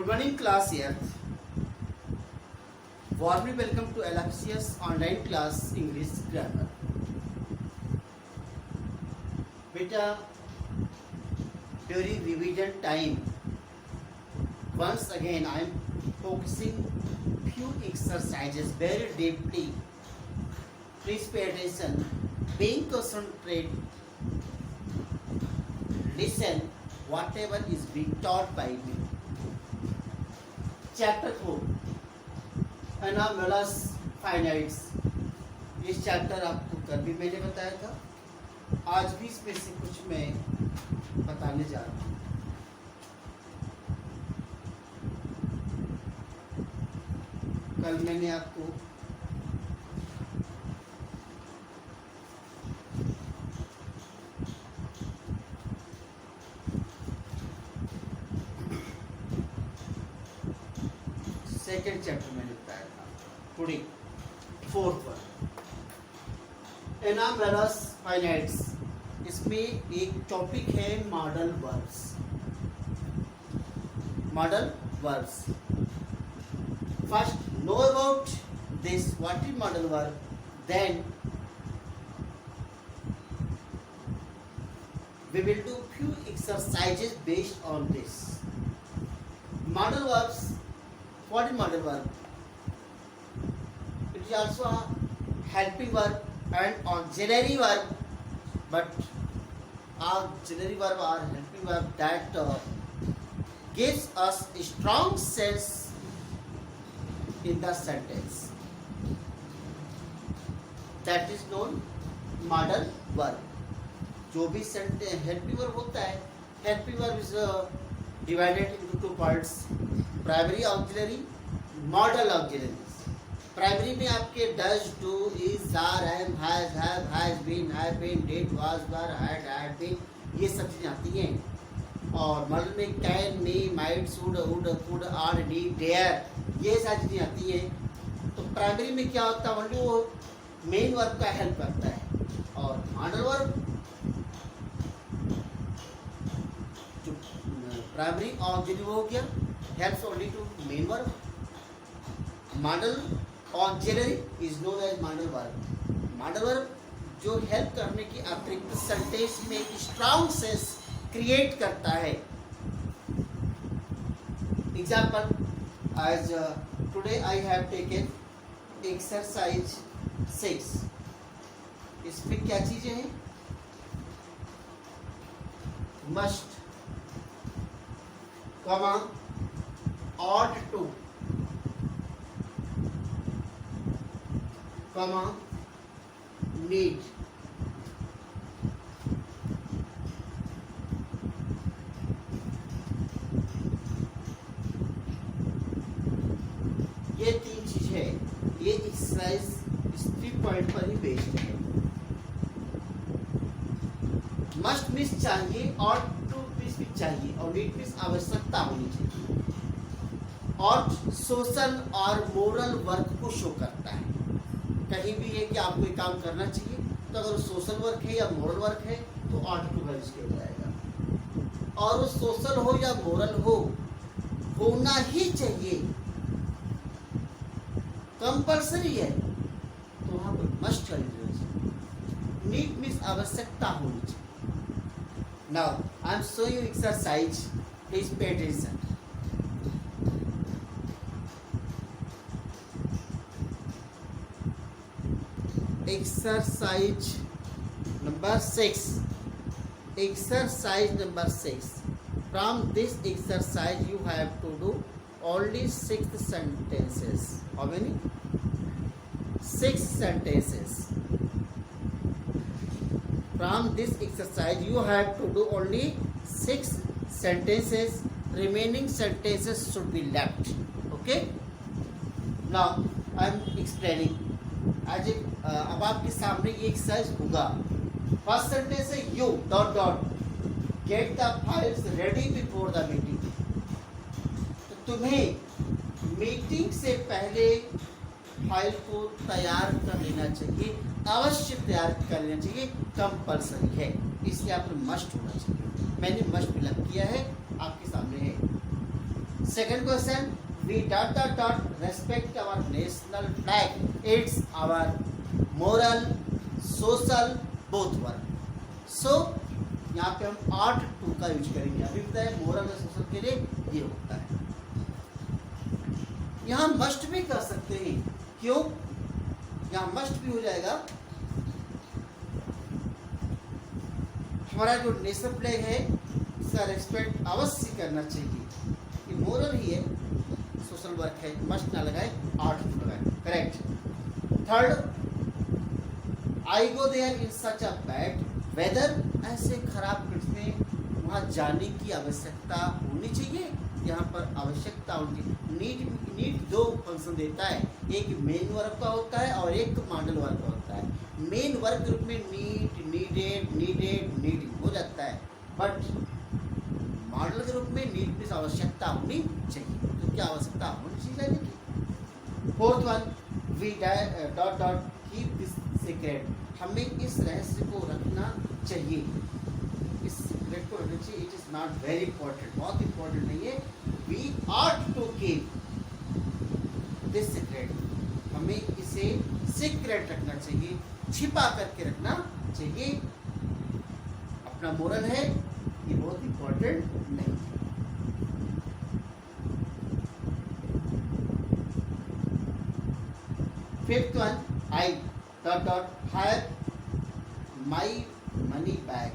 Good morning class here. Warmly welcome to Alexius online class English grammar. Beta, during revision time, once again I am focusing few exercises very deeply. Please pay attention. Being concentrate, listen whatever is being taught by me. Chapter 4 anomalous finites. इस chapter आपको कल भी मैंने बताया था, आज भी इसमें से कुछ मैं बताने जा रहा हूँ. कल मैंने आपको सेकेंड चैप्टर मैंने बताया था. Today fourth one anomalous finites. इसमें एक टॉपिक है modal verbs. Modal verbs. First know about this what is modal verb, then we will do few exercises based on this. Model verbs. What is model verb? It is also a helping verb and auxiliary verb, but auxiliary verb or helping verb that gives us a strong sense in the sentence. That is known model verb. जो भी helping verb होता है, helping verb is divided into two parts. Primary auxiliary, modal auxiliaries. Primary में आपके does, do, is, are, am, has been, did, was, were, had been, ये सब चीज़ें आती हैं. और मॉडल में can, may, might, should, would, could, are, D, dare, ये सारी चीज़ें आती हैं. तो प्राइमरी में क्या होता है, ओनली वो मेन वर्ब का हेल्प करता है. और मॉडल वर्ब जो प्राइमरी ऑक्सिलरी हो गया, helps only to main verb. Model auxiliary is known as modal verb. Modal verb जो हेल्प करने की अतिरिक्त सेंटेंस में स्ट्रॉन्ग सेंस क्रिएट करता है. एग्जाम्पल, आज today I have taken exercise 6. इसमें क्या चीजें हैं? मस्ट, कमा, ought to, comma, need. ये तीन चीज है. ये एक्सरसाइज इस 3 पॉइंट पर ही बेस्ड है. मस्ट मिस चाहिए, ought to मिस भी चाहिए, और नीड मिस आवश्यकता होनी चाहिए. और सोशल और मोरल वर्क को शो करता है. कहीं भी है कि आपको एक काम करना चाहिए, तो अगर सोशल वर्क है या मोरल वर्क है तो ऑट टू वर्क किया जाएगा. और वो सोशल हो या मोरल हो, होना ही चाहिए, कंपल्सरी है, तो वहां पर मस्ट चाहिए. नीड मीन्स आवश्यकता होनी चाहिए. Now I am showing you exercise, please pay attention. Exercise number 6. Exercise number 6. From this exercise you have to do only 6 sentences. How many? 6 sentences. From this exercise you have to do only 6 sentences. Remaining sentences should be left. Okay? Now I am explaining. आज अब आपके सामने ये exercise होगा. First sentence है U dot dot get the files ready before the meeting. तो तुम्हें meeting से पहले फाइल को तैयार कर लेना चाहिए, अवश्य तैयार कर लेना चाहिए, कंपल्सरी है. इसलिए आपने मस्ट होना चाहिए. मैंने मस्ट फिलअप किया है, आपके सामने है. Second question, we dot dot dot respect our national flag. It's our moral, social both work. So यहाँ पे हम 8(2) का यूज करेंगे. अभी बताया मोरल और सोशल के लिए ये होता है. यहाँ मस्ट भी कर सकते हैं. क्यों? यहाँ मस्ट भी हो जाएगा. हमारा जो नेशनल फ्लैग है इसका रेस्पेक्ट अवश्य करना चाहिए. ये मोरल ही है, सोशल वर्क है. मस्ट ना लगाए, 8(2) लगाए. Correct. Third, I go there in such a bad weather. ऐसे खराब में वहाँ जाने की आवश्यकता होनी चाहिए. यहाँ पर आवश्यकता होनी चाहिए. नीड दो फंक्शन देता है. एक मेन वर्ब का होता है और एक मॉडल वर्ब का होता है. मेन वर्ब ग्रुप में नीड, नीडेड, नीडिंग हो जाता है. बट मॉडल ग्रुप में नीड प्लस आवश्यकता होनी चाहिए. तो क्या आवश्यकता होनी चाहिए? Fourth one, V dot dot keep this secret. हमें इस रहस्य को रखना चाहिए. इस सीक्रेट को रखना चाहिए. It is not very important, बहुत इंपॉर्टेंट नहीं है. We ought to keep this secret. हमें इसे सीक्रेट रखना चाहिए, छिपा करके रखना चाहिए. अपना मोरल है, ये बहुत इंपॉर्टेंट नहीं है. Fifth one, I dot dot have my money back.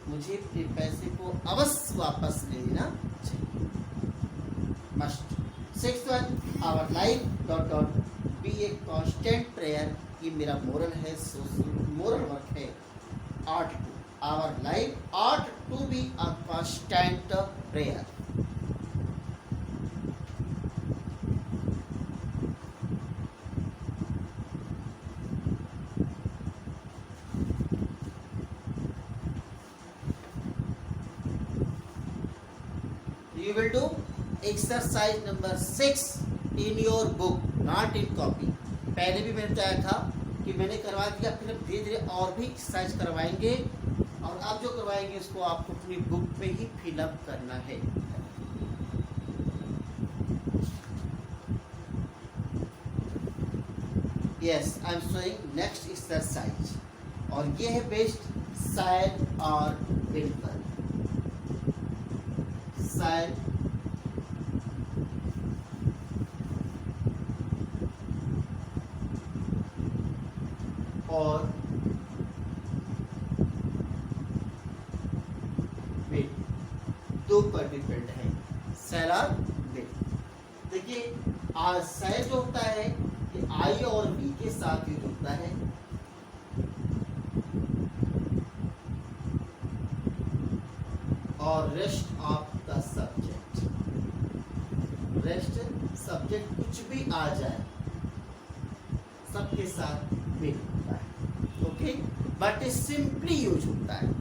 मुझे अपने पैसे को अवश्य वापस ले लेना चाहिए. Must. Sixth one, our life dot dot be a constant prayer. ये मेरा मोरल है, मोरल वर्क है. 8(2). Our life ought to be a constant prayer. You will do exercise number 6 in your book, not in copy. पहले भी मैंने बताया था कि मैंने करवा दिया, फिर हम धीरे धीरे और भी एक्सरसाइज करवाएंगे. और आप जो करवाएंगे उसको आपको अपनी बुक में ही फिलअप करना है. Yes, I am showing next exercise. और ये है बेस्ड शायद और बिल्कुल शायद और विल दो पर डिपेंड है. सेल और विल. देखिए सेल जो होता है कि आई और वी के साथ यूज होता है. और rest of the subject. Rest subject कुछ भी आ जाए सबके साथ विल होता है. ओके, बट सिंपली यूज होता है.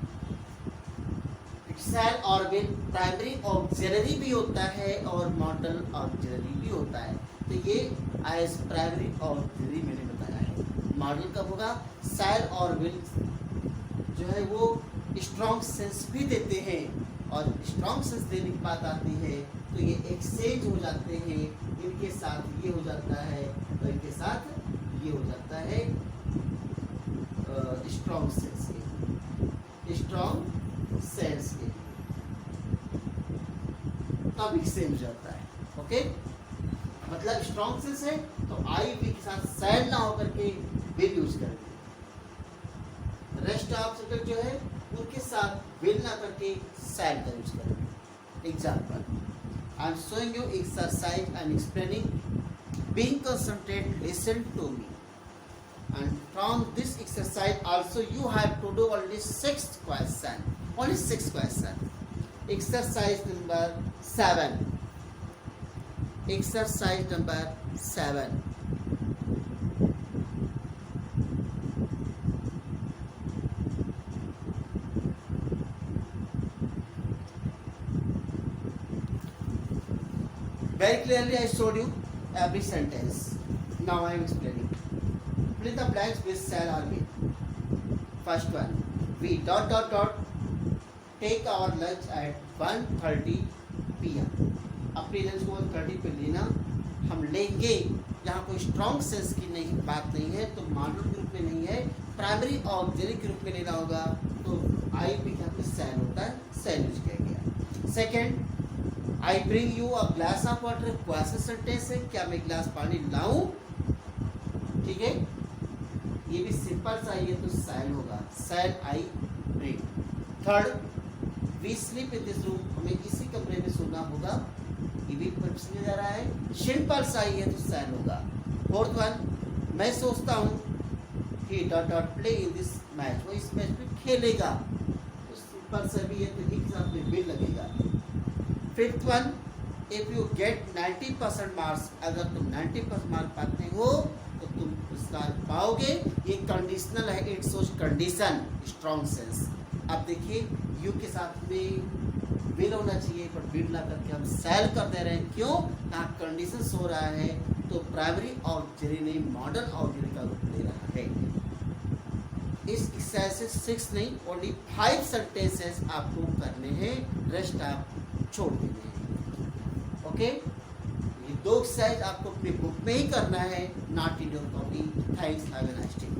सेल और विल प्राइमरी ऑक्सिलरी भी होता है और मॉडल ऑक्सिलरी भी होता है. तो ये एज प्राइमरी ऑक्सिलरी मैंने बताया है. मॉडल कब होगा? सेल और विल जो है वो स्ट्रॉन्ग सेंस भी देते हैं. और स्ट्रॉन्ग सेंस देने की बात आती है तो ये एक्सचेंज हो जाते हैं. इनके साथ ये हो जाता है और इनके साथ ये हो जाता है. स्ट्रॉन्ग सेंस के, स्ट्रॉन्ग सेंस के तब एक्सचेंज हो जाता है. ओके, मतलब स्ट्रॉन्ग सेंस है तो आई वी के साथ सेल ना होकर के विल यूज करेंगे. रेस्ट ऑफ सब्जेक्ट जो है उनके साथ विल ना करके सेल का यूज करेंगे. Example, I am showing you exercise and explaining. Being concentrate, listen to me. And from this exercise also you have to do only 6 question. Only 6 question. Exercise number 7. Exercise number 7. Very clearly I showed you every sentence. Now I am explaining. Fill the blanks with shall or will. First one, we dot dot dot take our lunch at 1:30 p.m. अब presence को authority पे लेना हम लेंगे। यहाँ कोई strong sense की नहीं बात नहीं है, तो मॉडल के रूप में नहीं है, प्राइमरी ऑक्सिलरी के रूप में लेना होगा। तो आई भी यहाँ पे सैल होता है, सैल यूज किया गया। Second, I bring you a glass of water, question sentence है, क्या मैं गिलास पानी लाऊं, ठीक है, ये भी सिंपल सा ही है, तो सैल होगा, shall I bring. Third, we sleep in this room, हमें इसी कमरे में सोना होगा, ये भी प्रश्न जा रहा है, सिंपल सा ही है, तो सैल होगा। फोर्थ वन, मैं सोचता हूँ he dot dot play in this match, वो इस मैच में खेलेगा, तो सिंपल सा भी है, तो ही के साथ में भी लगेगा। Fifth one, if you get 90% marks, अगर तुम 90% मार्क पाते हो तो तुम पुरस्कार पाओगे। ये कंडीशनल है, it shows condition, strong sense. अब देखिए यू के साथ में विल होना चाहिए, पर विल ला करके हम सेल कर दे रहे हैं, क्यों, यहाँ कंडीशन हो रहा है, तो प्राइमरी ऑक्सिलरी नहीं, मॉडल ऑक्सिलरी का रूप ले रहा है। इस एक्सरसाइज से 6 नहीं, ओनली 5 सेंटेंसेस आपको करने हैं, रेस्ट आप छोड़ देने हैं। ओके, ये 2 एक्सरसाइज आपको अपनी बुक में ही करना है, not in your copy. Thanks, have a nice day.